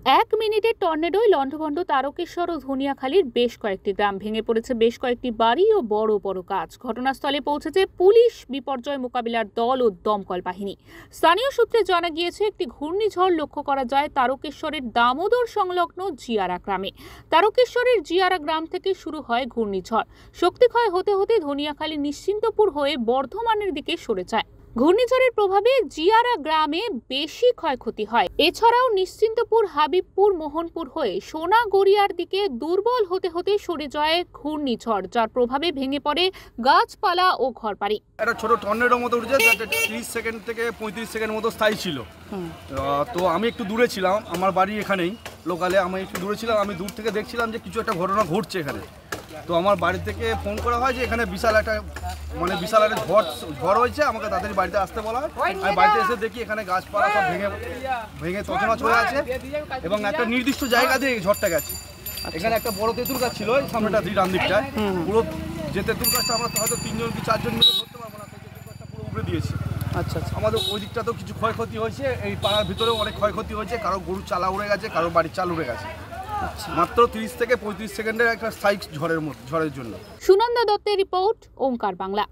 এক মিনিটের টর্নেডোয় লণ্ডভণ্ড তারকেশ্বর ও ধনিয়াখালীর বেশ কয়েকটি গ্রাম, ভেঙে পড়েছে বেশ কয়েকটি বাড়ি ও বড় বড় গাছ। ঘটনাস্থলে পৌঁছেছে পুলিশ, বিপর্যয় মোকাবিলার দল ও দমকল বাহিনী। স্থানীয় সূত্রে জানা গিয়েছে, একটি ঘূর্ণিঝড় লক্ষ্য করা যায় তারকেশ্বরের দামোদর সংলগ্ন জিয়ারা গ্রামে। তারকেশ্বরের জিয়ারা গ্রাম থেকে শুরু হয় ঘূর্ণিঝড়। শক্তিক্ষয় হতে হতে ধনিয়াখালী নিশ্চিন্তপুর হয়ে বর্ধমানের দিকে সরে যায়। ঘূর্ণিঝড়ের প্রভাবে জিয়ারা গ্রামে বেশি ক্ষয়ক্ষতি হয়। এছাড়াও নিশ্চিন্তপুর, হাবিবপুর, মোহনপুর হয়ে সোনাগড়িয়ার দিকে দুর্বল হতে হতে সরে যায় ঘূর্ণিঝড়, যার প্রভাবে ভেঙে পড়ে গাছপালা ও ঘরবাড়ি। একটা ছোট টর্নেডোর মতো উঠেছে, 30 সেকেন্ড থেকে 35 সেকেন্ড মতো স্থায়ী ছিল। তো আমি একটু দূরে ছিলাম, আমার বাড়ি এখানেই লোকালে। আমি একটু দূরে ছিলাম, আমি দূর থেকে দেখছিলাম যে কিছু একটা ঘটনা ঘটছে এখানে। তো আমার বাড়ি থেকে ফোন করা হয় যে এখানে বিশাল একটা ঝড় হয়েছে, আমাকে তাদের বাড়িতে আসতে বলা হয়। আমি বাড়িতে এসে দেখি এখানে গাছপালা সব ভেঙে তছনছ হয়ে আছে এবং একটা নির্দিষ্ট জায়গা দিয়ে ঝড়টা গেছে। এখানে একটা বড় তেঁতুল গাছ ছিল ওই সামনেটা ডান দিকটায়, পুরো যে তেঁতুল গাছটা আমরা হয়তো 3জন কি 4জন মিলে ধরতে পারবো না, তেঁতুল গাছটা পুরো উপরে দিয়েছে। আচ্ছা, আমাদের ওই দিকটাতেও কিছু ক্ষয়ক্ষতি হয়েছে, এই পাড়ার ভিতরেও অনেক ক্ষয়ক্ষতি হয়েছে। কারো গরুর চালা উড়ে গেছে, কারো বাড়ির চাল উড়ে গেছে। মাত্র 30 থেকে 35 সেকেন্ডের একটা স্ট্রাইক ঝড়ের জন্য। সুনন্দা দত্তের রিপোর্ট, ওঙ্কার বাংলা।